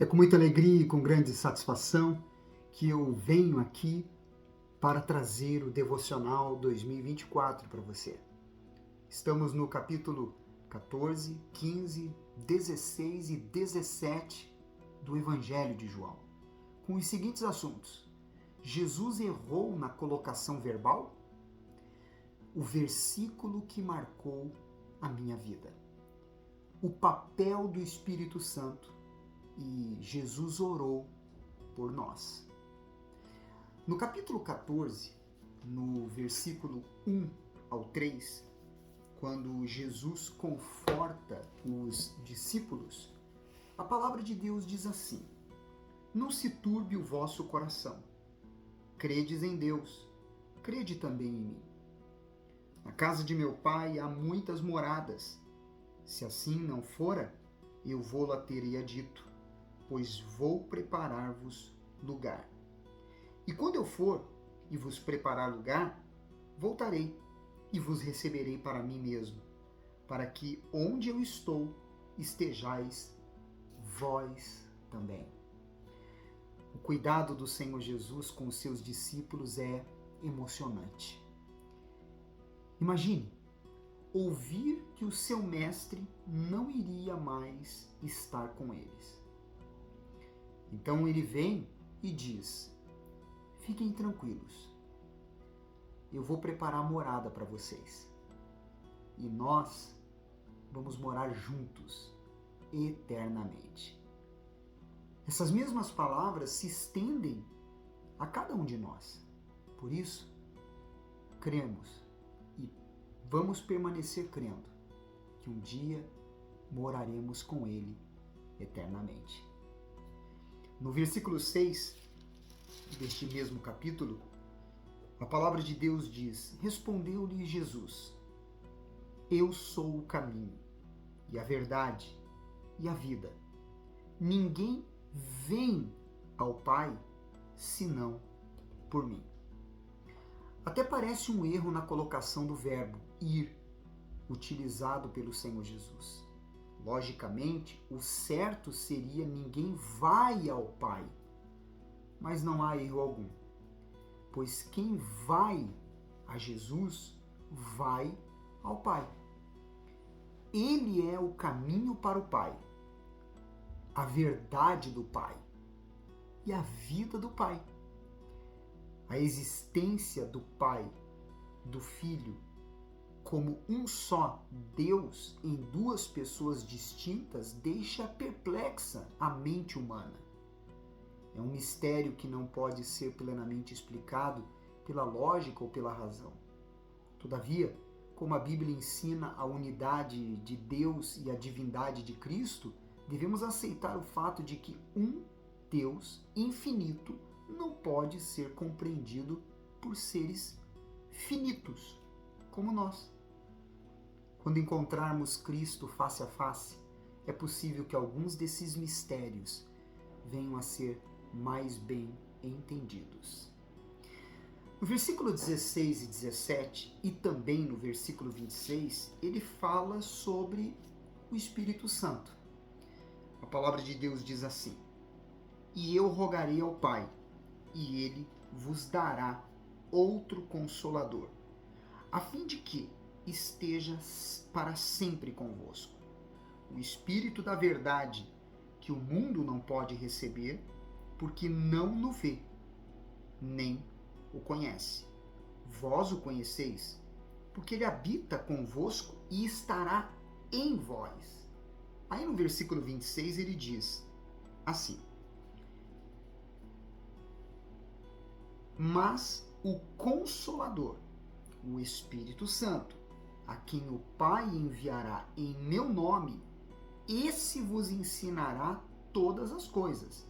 É com muita alegria e com grande satisfação que eu venho aqui para trazer o Devocional 2024 para você. Estamos no capítulo 14, 15, 16 e 17 do Evangelho de João, com os seguintes assuntos: Jesus errou na colocação verbal? O versículo que marcou a minha vida. O papel do Espírito Santo e Jesus orou por nós. No capítulo 14, no versículo 1 ao 3, quando Jesus conforta os discípulos, a palavra de Deus diz assim: Não se turbe o vosso coração. Credes em Deus, crede também em mim. Na casa de meu pai há muitas moradas. Se assim não fora, eu vou-la teria dito, pois vou preparar-vos lugar. E quando eu for e vos preparar lugar, voltarei e vos receberei para mim mesmo, para que onde eu estou estejais vós também. O cuidado do Senhor Jesus com os seus discípulos é emocionante. Imagine ouvir que o seu mestre não iria mais estar com eles. Então ele vem e diz: Fiquem tranquilos, eu vou preparar morada para vocês. E nós vamos morar juntos eternamente. Essas mesmas palavras se estendem a cada um de nós. Por isso, cremos e vamos permanecer crendo que um dia moraremos com Ele eternamente. No versículo 6 deste mesmo capítulo, a palavra de Deus diz: Respondeu-lhe Jesus: Eu sou o caminho, e a verdade, e a vida. Ninguém vem ao Pai senão por mim. Até parece um erro na colocação do verbo ir, utilizado pelo Senhor Jesus. Logicamente, o certo seria ninguém vai ao Pai, mas não há erro algum, pois quem vai a Jesus vai ao Pai. Ele é o caminho para o Pai, a verdade do Pai e a vida do Pai. A existência do Pai, do Filho, como um só Deus em duas pessoas distintas, deixa perplexa a mente humana. É um mistério que não pode ser plenamente explicado pela lógica ou pela razão. Todavia, como a Bíblia ensina a unidade de Deus e a divindade de Cristo, devemos aceitar o fato de que um Deus infinito não pode ser compreendido por seres finitos, como nós. Quando encontrarmos Cristo face a face, é possível que alguns desses mistérios venham a ser mais bem entendidos. No versículo 16 e 17, e também no versículo 26, ele fala sobre o Espírito Santo. A palavra de Deus diz assim: E eu rogarei ao Pai, e ele vos dará outro Consolador, a fim de que esteja para sempre convosco. O Espírito da verdade, que o mundo não pode receber, porque não o vê, nem o conhece. Vós o conheceis, porque ele habita convosco e estará em vós. Aí no versículo 26 ele diz assim: Mas o Consolador, o Espírito Santo, a quem o Pai enviará em meu nome, esse vos ensinará todas as coisas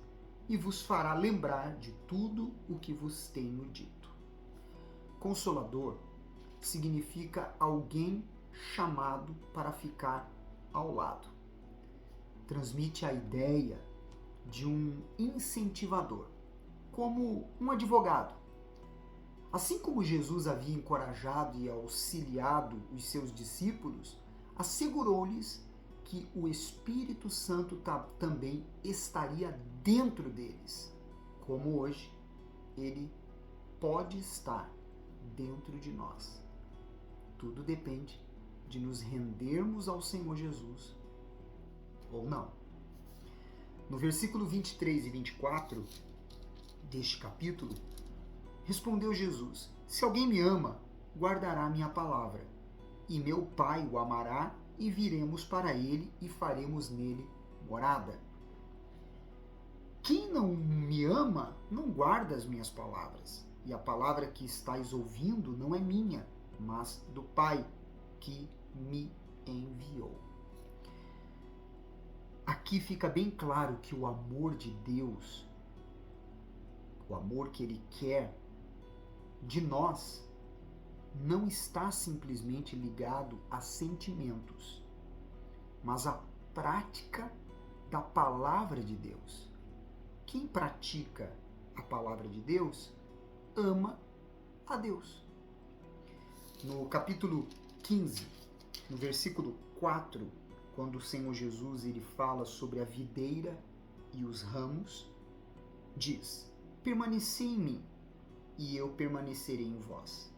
e vos fará lembrar de tudo o que vos tenho dito. Consolador significa alguém chamado para ficar ao lado. Transmite a ideia de um incentivador, como um advogado. Assim como Jesus havia encorajado e auxiliado os seus discípulos, assegurou-lhes que o Espírito Santo também estaria dentro deles, como hoje ele pode estar dentro de nós. Tudo depende de nos rendermos ao Senhor Jesus ou não. No versículo 23 e 24 deste capítulo, respondeu Jesus: se alguém me ama, guardará minha palavra, e meu Pai o amará, e viremos para ele e faremos nele morada. Quem não me ama, não guarda as minhas palavras, e a palavra que estáis ouvindo não é minha, mas do Pai que me enviou. Aqui fica bem claro que o amor de Deus, o amor que Ele quer de nós, não está simplesmente ligado a sentimentos, mas à prática da palavra de Deus. Quem pratica a palavra de Deus ama a Deus. No capítulo 15, no versículo 4, quando o Senhor Jesus ele fala sobre a videira e os ramos, diz: permanecei em mim, e eu permanecerei em vós.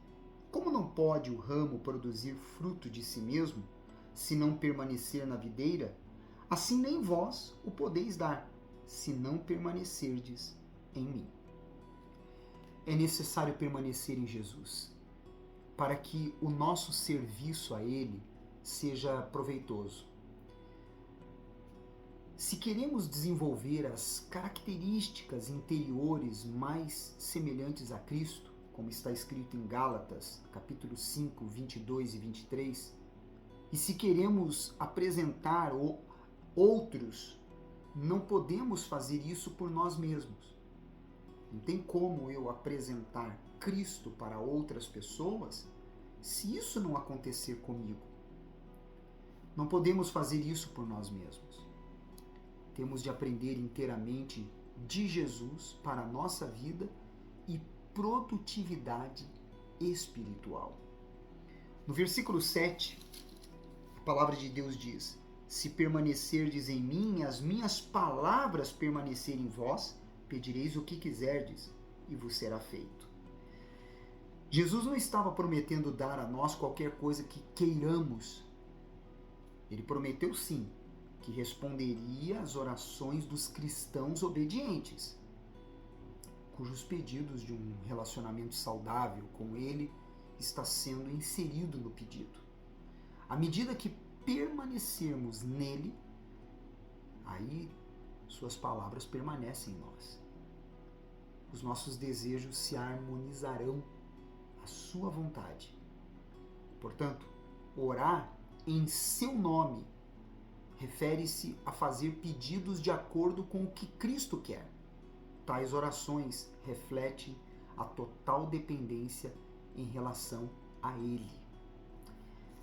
Como não pode o ramo produzir fruto de si mesmo, se não permanecer na videira, assim nem vós o podeis dar, se não permanecerdes em mim. É necessário permanecer em Jesus, para que o nosso serviço a Ele seja proveitoso. Se queremos desenvolver as características interiores mais semelhantes a Cristo, como está escrito em Gálatas, capítulo 5, 22 e 23, e se queremos apresentar outros, não podemos fazer isso por nós mesmos. Não tem como eu apresentar Cristo para outras pessoas se isso não acontecer comigo. Não podemos fazer isso por nós mesmos. Temos de aprender inteiramente de Jesus para a nossa vida e produtividade espiritual. No versículo 7, a palavra de Deus diz: se permanecerdes em mim e as minhas palavras permanecerem em vós, pedireis o que quiserdes e vos será feito. Jesus não estava prometendo dar a nós qualquer coisa que queiramos. Ele prometeu sim que responderia às orações dos cristãos obedientes, cujos pedidos de um relacionamento saudável com Ele está sendo inserido no pedido. À medida que permanecermos nele, aí suas palavras permanecem em nós. Os nossos desejos se harmonizarão à sua vontade. Portanto, orar em seu nome refere-se a fazer pedidos de acordo com o que Cristo quer. Tais orações refletem a total dependência em relação a Ele.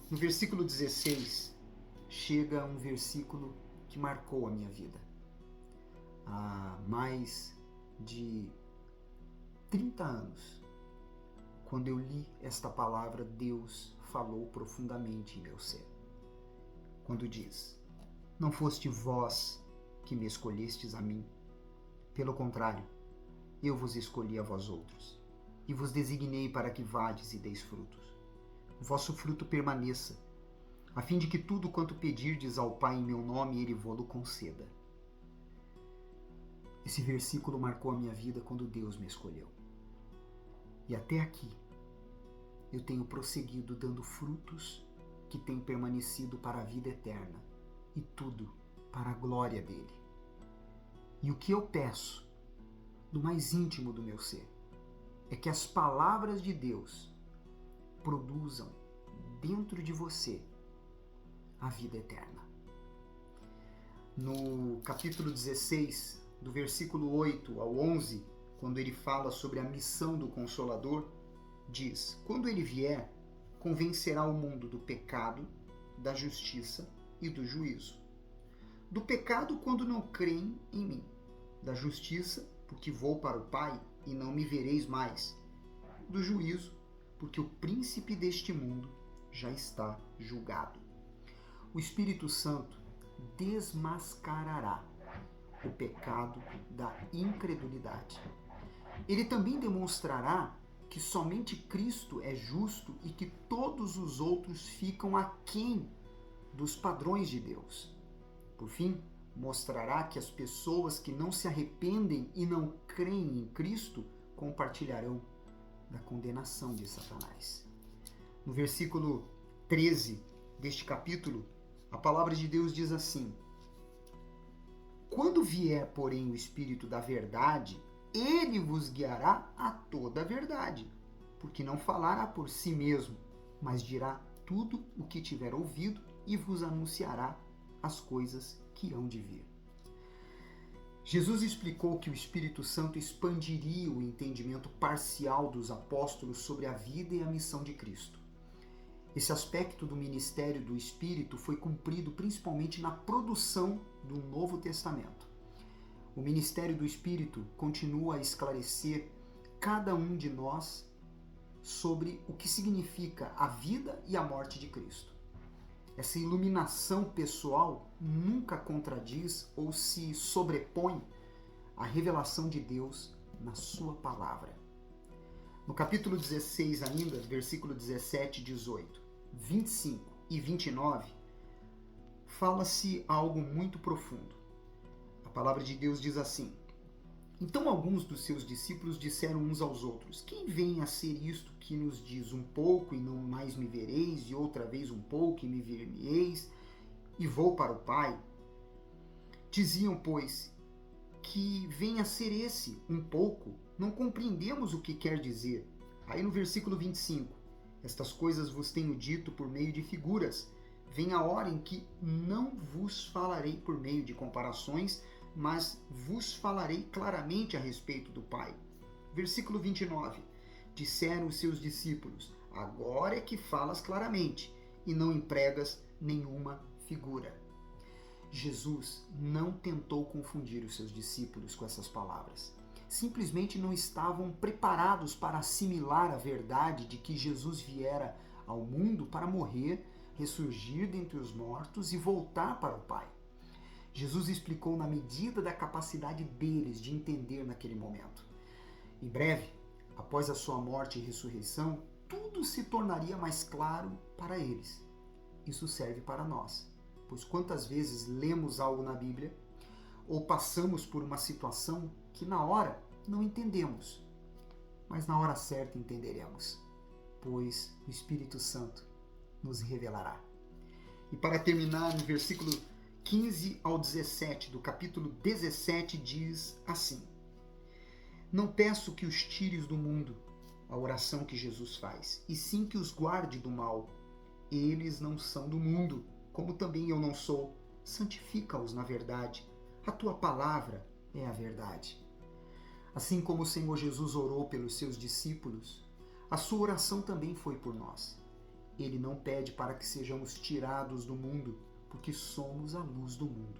No versículo 16, chega um versículo que marcou a minha vida. Há mais de 30 anos, quando eu li esta palavra, Deus falou profundamente em meu ser. Quando diz: não foste vós que me escolhestes a mim. Pelo contrário, eu vos escolhi a vós outros, e vos designei para que vades e deis frutos. O vosso fruto permaneça, a fim de que tudo quanto pedirdes ao Pai em meu nome, Ele vô-lo conceda. Esse versículo marcou a minha vida quando Deus me escolheu. E até aqui, eu tenho prosseguido dando frutos que têm permanecido para a vida eterna, e tudo para a glória dele. E o que eu peço, do mais íntimo do meu ser, é que as palavras de Deus produzam dentro de você a vida eterna. No capítulo 16, do versículo 8 ao 11, quando ele fala sobre a missão do Consolador, diz: quando ele vier, convencerá o mundo do pecado, da justiça e do juízo. Do pecado, quando não creem em mim. Da justiça, porque vou para o Pai e não me vereis mais. Do juízo, porque o príncipe deste mundo já está julgado. O Espírito Santo desmascarará o pecado da incredulidade. Ele também demonstrará que somente Cristo é justo e que todos os outros ficam aquém dos padrões de Deus. Por fim, mostrará que as pessoas que não se arrependem e não creem em Cristo compartilharão da condenação de Satanás. No versículo 13 deste capítulo, a palavra de Deus diz assim: quando vier, porém, o Espírito da verdade, ele vos guiará a toda a verdade, porque não falará por si mesmo, mas dirá tudo o que tiver ouvido e vos anunciará as coisas que hão de vir. Jesus explicou que o Espírito Santo expandiria o entendimento parcial dos apóstolos sobre a vida e a missão de Cristo. Esse aspecto do ministério do Espírito foi cumprido principalmente na produção do Novo Testamento. O ministério do Espírito continua a esclarecer cada um de nós sobre o que significa a vida e a morte de Cristo. Essa iluminação pessoal nunca contradiz ou se sobrepõe à revelação de Deus na sua palavra. No capítulo 16 ainda, versículo 17, 18, 25 e 29, fala-se algo muito profundo. A palavra de Deus diz assim: então alguns dos seus discípulos disseram uns aos outros: quem vem a ser isto que nos diz um pouco e não mais me vereis, e outra vez um pouco e me ver-me-eis, e vou para o Pai? Diziam, pois, que vem a ser esse um pouco, não compreendemos o que quer dizer. Aí no versículo 25, estas coisas vos tenho dito por meio de figuras. Vem a hora em que não vos falarei por meio de comparações, mas vos falarei claramente a respeito do Pai. Versículo 29. Disseram os seus discípulos: agora é que falas claramente e não empregas nenhuma figura. Jesus não tentou confundir os seus discípulos com essas palavras. Simplesmente não estavam preparados para assimilar a verdade de que Jesus viera ao mundo para morrer, ressurgir dentre os mortos e voltar para o Pai. Jesus explicou na medida da capacidade deles de entender naquele momento. Em breve, após a sua morte e ressurreição, tudo se tornaria mais claro para eles. Isso serve para nós, pois quantas vezes lemos algo na Bíblia ou passamos por uma situação que na hora não entendemos, mas na hora certa entenderemos, pois o Espírito Santo nos revelará. E para terminar, no versículo 15 ao 17 do capítulo 17 diz assim: não peço que os tires do mundo, a oração que Jesus faz, e sim que os guarde do mal. Eles não são do mundo, como também eu não sou. Santifica-os na verdade. A tua palavra é a verdade. Assim como o Senhor Jesus orou pelos seus discípulos, a sua oração também foi por nós. Ele não pede para que sejamos tirados do mundo, porque somos a luz do mundo.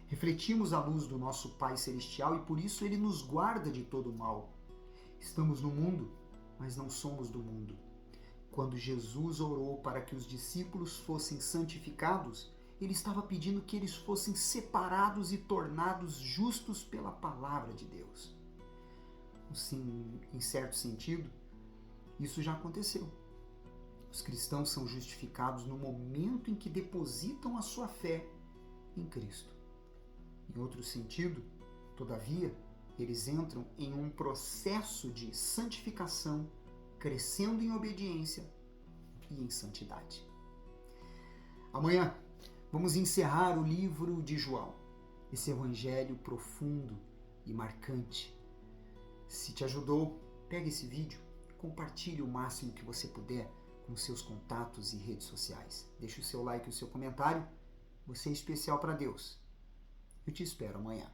Refletimos a luz do nosso Pai Celestial e por isso Ele nos guarda de todo o mal. Estamos no mundo, mas não somos do mundo. Quando Jesus orou para que os discípulos fossem santificados, Ele estava pedindo que eles fossem separados e tornados justos pela palavra de Deus. Sim, em certo sentido, isso já aconteceu. Os cristãos são justificados no momento em que depositam a sua fé em Cristo. Em outro sentido, todavia, eles entram em um processo de santificação, crescendo em obediência e em santidade. Amanhã, vamos encerrar o livro de João, esse evangelho profundo e marcante. Se te ajudou, pegue esse vídeo, compartilhe o máximo que você puder com seus contatos e redes sociais. Deixe o seu like e o seu comentário. Você é especial para Deus. Eu te espero amanhã.